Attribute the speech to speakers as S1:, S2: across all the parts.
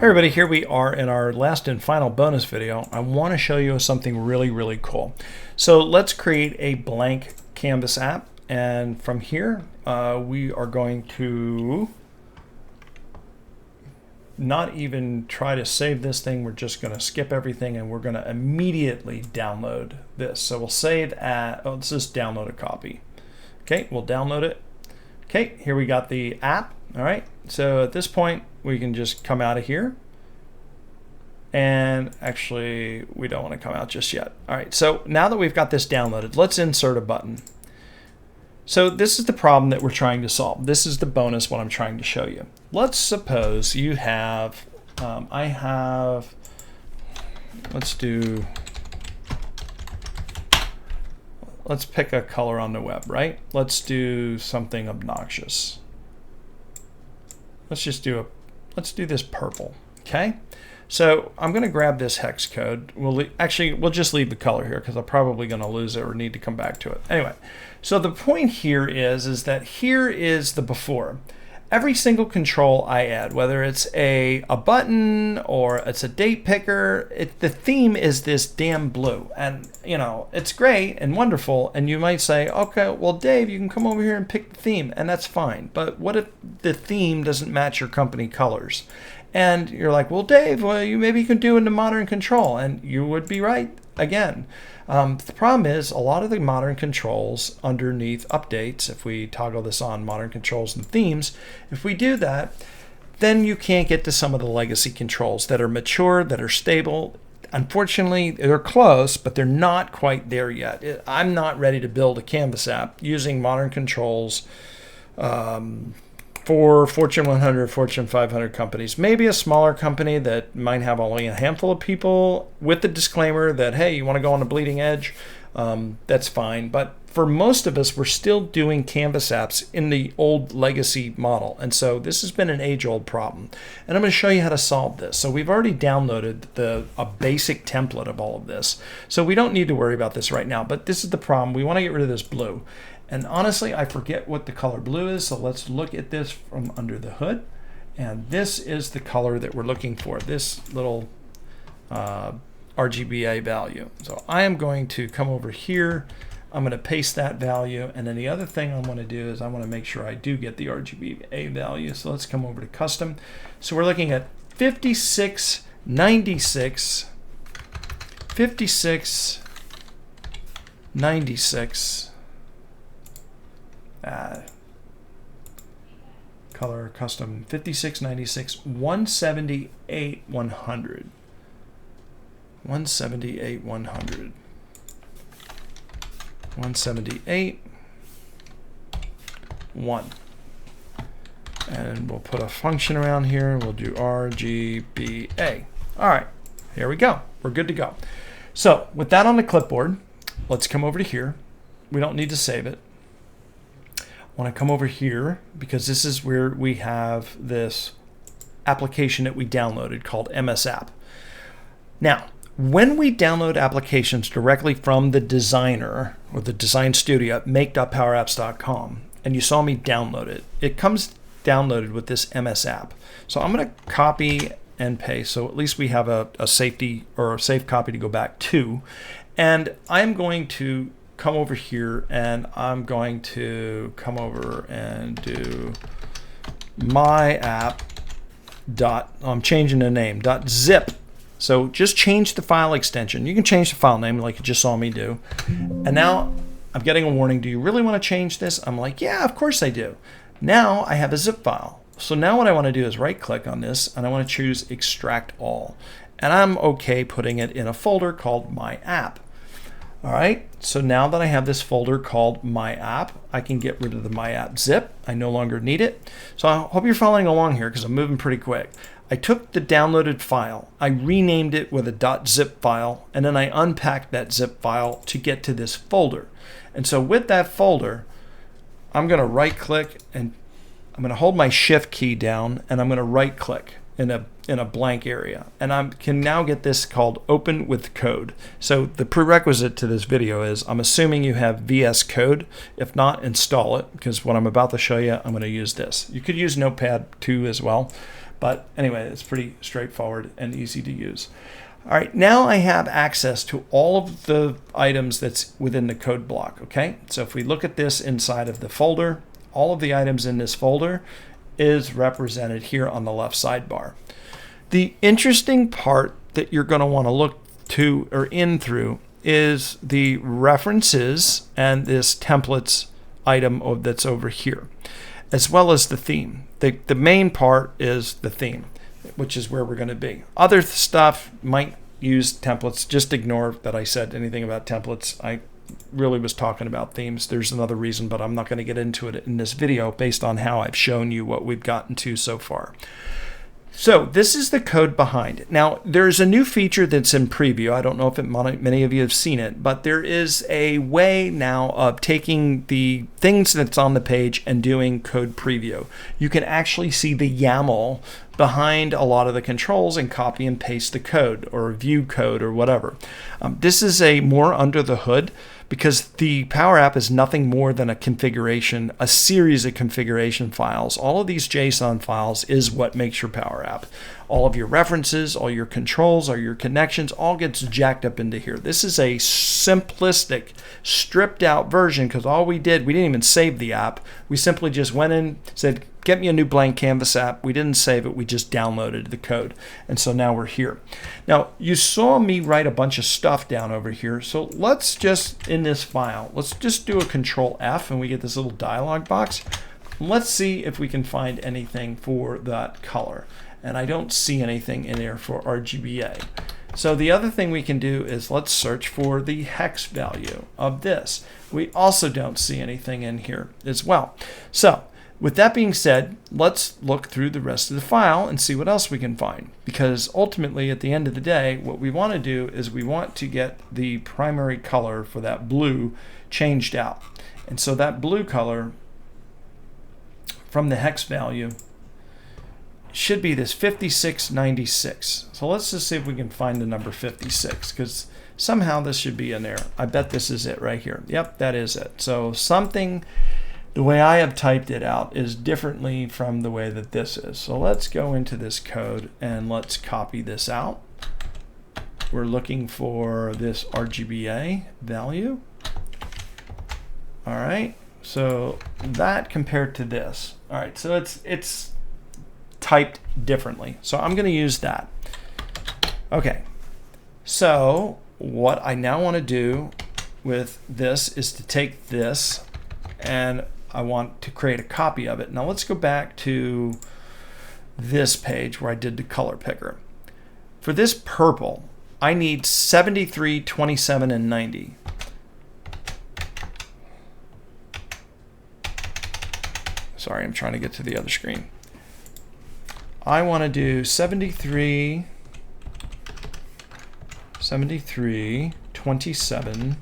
S1: Hey everybody, here we are in our last and final bonus video. I want to show you something really cool. So let's create a blank canvas app, and from here we are going to not even try to save this thing. We're just going to skip everything and we're going to immediately download this. So we'll save at, let's just download a copy. Okay, we'll download it. Okay, here we got the app. All right, so at this point we can just come out of here, and actually we don't want to come out just yet. All right, so now that we've got this downloaded, let's insert a button. So this is the problem that we're trying to solve. This is the bonus what I'm trying to show you. Let's suppose you have let's pick a color on the web, right? Let's do something obnoxious. Let's do this purple, okay? So I'm going to grab this hex code. We'll just leave the color here because I'm probably going to lose it or need to come back to it. Anyway, so the point here is that here is the before. Every single control I add, whether it's a button or it's a date picker, the theme is this damn blue. And, you know, it's great and wonderful. And you might say, okay, well, Dave, you can come over here and pick the theme, and that's fine. But what if the theme doesn't match your company colors? And you're like, well, Dave, maybe you can do it in the modern control. And you would be right again. The problem is a lot of the modern controls underneath updates, if we toggle this on modern controls and themes, if we do that, then you can't get to some of the legacy controls that are mature, that are stable. Unfortunately, they're close, but they're not quite there yet. I'm not ready to build a Canvas app using modern controls for Fortune 100, Fortune 500 companies. Maybe a smaller company that might have only a handful of people with the disclaimer that, hey, you want to go on the bleeding edge, that's fine. But for most of us, we're still doing Canvas apps in the old legacy model. And so this has been an age-old problem. And I'm going to show you how to solve this. So we've already downloaded a basic template of all of this. So we don't need to worry about this right now. But this is the problem. We want to get rid of this blue. And honestly, I forget what the color blue is, so let's look at this from under the hood. And this is the color that we're looking for, this little RGBA value. So I am going to come over here, I'm going to paste that value, and then the other thing I want to do is I want to make sure I do get the RGBA value. So let's come over to custom. So we're looking at 5696, 5696. Color custom 5696 178 100 178 100 178 1, and we'll put a function around here. We'll do RGBA. All right, here we go. We're good to go. So with that on the clipboard, let's come over to here. We don't need to save it. I want to come over here because this is where we have this application that we downloaded called MS App. Now, when we download applications directly from the designer or the design studio at make.powerapps.com, and you saw me download it, it comes downloaded with this MS App. So I'm going to copy and paste, so at least we have a safety or a safe copy to go back to. And I'm going to come over here and I'm going to come over and do my app dot, I'm changing the name, .zip. So just change the file extension. You can change the file name like you just saw me do. And now I'm getting a warning. Do you really want to change this? I'm like, yeah, of course I do. Now I have a zip file. So now what I want to do is right click on this and I want to choose extract all. And I'm okay putting it in a folder called my app. All right, so now that I have this folder called My App, I can get rid of the My App zip. I no longer need it. So I hope you're following along here because I'm moving pretty quick. I took the downloaded file, I renamed it with a .zip file, and then I unpacked that zip file to get to this folder. And so with that folder, I'm going to right click and I'm going to hold my shift key down and I'm going to right click in a blank area, and I can now get this called open with code. So the prerequisite to this video is I'm assuming you have VS Code. If not, install it, because what I'm about to show you, I'm going to use this. You could use Notepad too as well, But anyway, it's pretty straightforward and easy to use. All right, now I have access to all of the items that's within the code block, okay? So if we look at this inside of the folder, all of the items in this folder is represented here on the left sidebar. The interesting part that you're going to want to look to or in through is the references and this templates item that's over here, as well as the theme. The main part is the theme, which is where we're going to be. Other stuff might use templates. Just ignore that I said anything about templates. I really was talking about themes. There's another reason, but I'm not going to get into it in this video based on how I've shown you what we've gotten to so far. So this is the code behind it. Now, there's a new feature that's in preview. I don't know if many of you have seen it, but there is a way now of taking the things that's on the page and doing code preview. You can actually see the YAML behind a lot of the controls and copy and paste the code or view code or whatever. This is a more under the hood, because the Power App is nothing more than a configuration, a series of configuration files. All of these JSON files is what makes your Power App. All of your references, all your controls, all your connections, all gets jacked up into here. This is a simplistic, stripped out version, because all we didn't even save the app. We simply just went in, said, get me a new blank canvas app. We didn't save it. We just downloaded the code. And so now we're here. Now, you saw me write a bunch of stuff down over here. So let's just, in this file, let's just do a Control F and we get this little dialog box. Let's see if we can find anything for that color. And I don't see anything in there for RGBA. So the other thing we can do is let's search for the hex value of this. We also don't see anything in here as well. So with that being said, let's look through the rest of the file and see what else we can find. Because ultimately, at the end of the day, what we want to do is we want to get the primary color for that blue changed out. And so that blue color from the hex value should be this 5696. So let's just see if we can find the number 56, because somehow this should be in there. I bet this is it right here. Yep, that is it. So something, the way I have typed it out is differently from the way that this is. So let's go into this code and let's copy this out. We're looking for this RGBA value. All right, so that compared to this. All right, so it's typed differently. So I'm going to use that. Okay, so what I now want to do with this is to take this and I want to create a copy of it. Now let's go back to this page where I did the color picker. For this purple, I need 73, 27, and 90. Sorry, I'm trying to get to the other screen. I want to do 73, 27.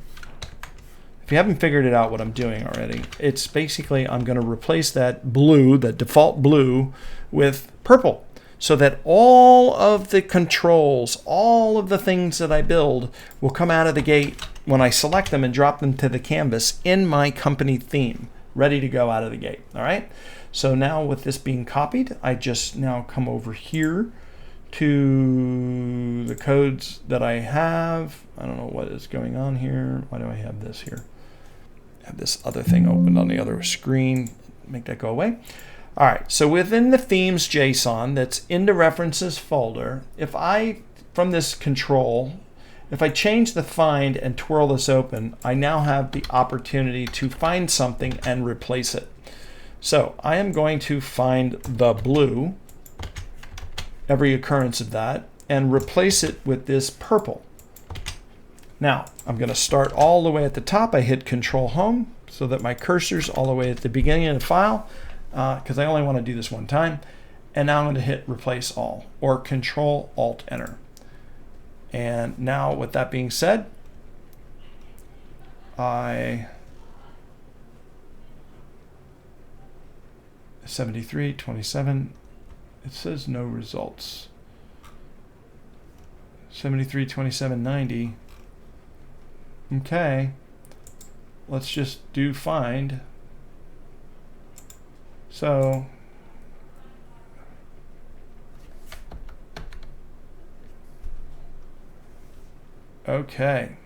S1: If you haven't figured it out what I'm doing already, it's basically I'm going to replace that blue, that default blue, with purple, so that all of the controls, all of the things that I build will come out of the gate when I select them and drop them to the canvas in my company theme, ready to go out of the gate. All right. So now with this being copied, I just now come over here to the codes that I have. I don't know what is going on here. Why do I have this here? I have this other thing opened on the other screen. Make that go away. All right, so within the themes JSON that's in the references folder, if I, from this control, if I change the find and twirl this open, I now have the opportunity to find something and replace it. So I am going to find the blue, every occurrence of that, and replace it with this purple. Now, I'm going to start all the way at the top. I hit Control Home so that my cursor's all the way at the beginning of the file, because I only want to do this one time. And now I'm going to hit Replace All, or Control Alt Enter. And now, with that being said, 73, 27, it says no results. 73, 27, 90. Okay, let's just do find. So Okay.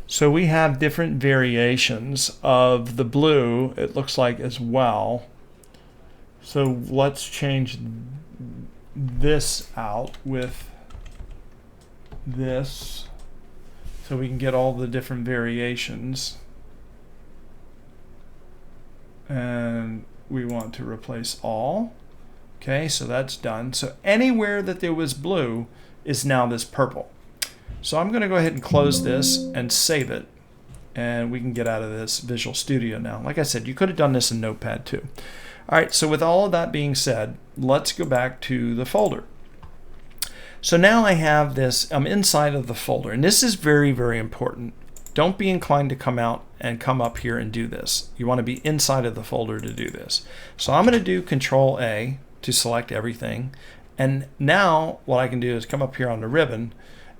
S1: So we have different variations of the blue, it looks like, as well. So let's change this out with this so we can get all the different variations. And we want to replace all. Okay, so that's done. So anywhere that there was blue is now this purple. So I'm going to go ahead and close this and save it. And we can get out of this Visual Studio now. Like I said, you could have done this in Notepad too. All right, so with all of that being said, let's go back to the folder. So now I have this, I'm inside of the folder, and this is very, very important. Don't be inclined to come out and come up here and do this. You want to be inside of the folder to do this. So I'm going to do Control A to select everything. And now what I can do is come up here on the ribbon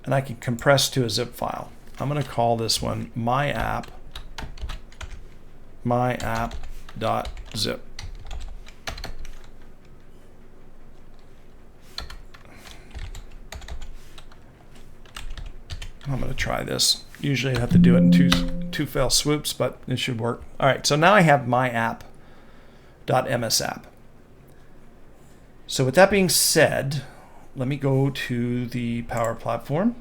S1: and I can compress to a zip file. I'm going to call this one myapp.zip. I'm going to try this. Usually I have to do it in two fell swoops, but it should work. All right, so now I have myapp.msapp. So with that being said, let me go to the Power Platform.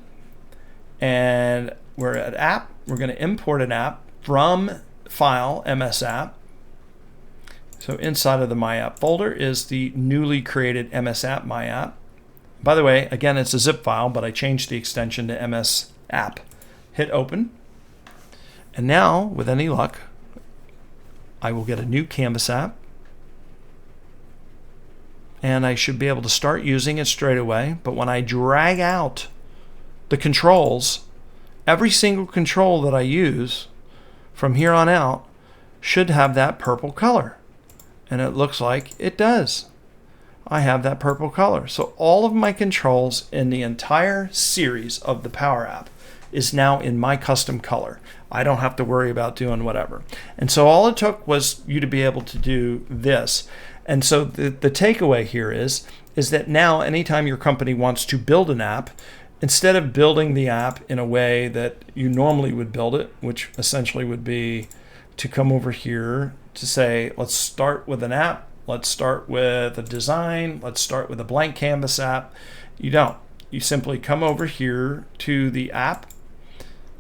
S1: And we're at app. We're going to import an app from file msapp. So inside of the myapp folder is the newly created msapp myapp. By the way, again, it's a zip file, but I changed the extension to msapp. Hit open. And now, with any luck, I will get a new Canvas app. And I should be able to start using it straight away. But when I drag out the controls, every single control that I use from here on out should have that purple color. And it looks like it does. I have that purple color. So all of my controls in the entire series of the Power App is now in my custom color. I don't have to worry about doing whatever. And so all it took was you to be able to do this. And so the takeaway here is that now anytime your company wants to build an app, instead of building the app in a way that you normally would build it, which essentially would be to come over here to say, let's start with an app, let's start with a design, let's start with a blank canvas app. You don't. You simply come over here to the app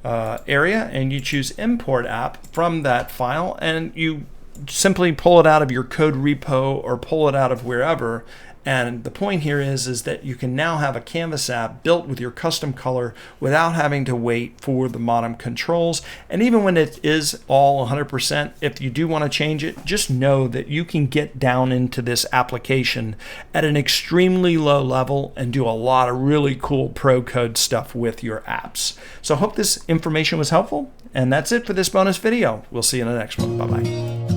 S1: area and you choose import app from that file, and you simply pull it out of your code repo or pull it out of wherever. And the point here is that you can now have a Canvas app built with your custom color without having to wait for the modem controls. And even when it is all 100%, if you do want to change it, just know that you can get down into this application at an extremely low level and do a lot of really cool pro code stuff with your apps. So I hope this information was helpful. And that's it for this bonus video. We'll see you in the next one. Bye-bye.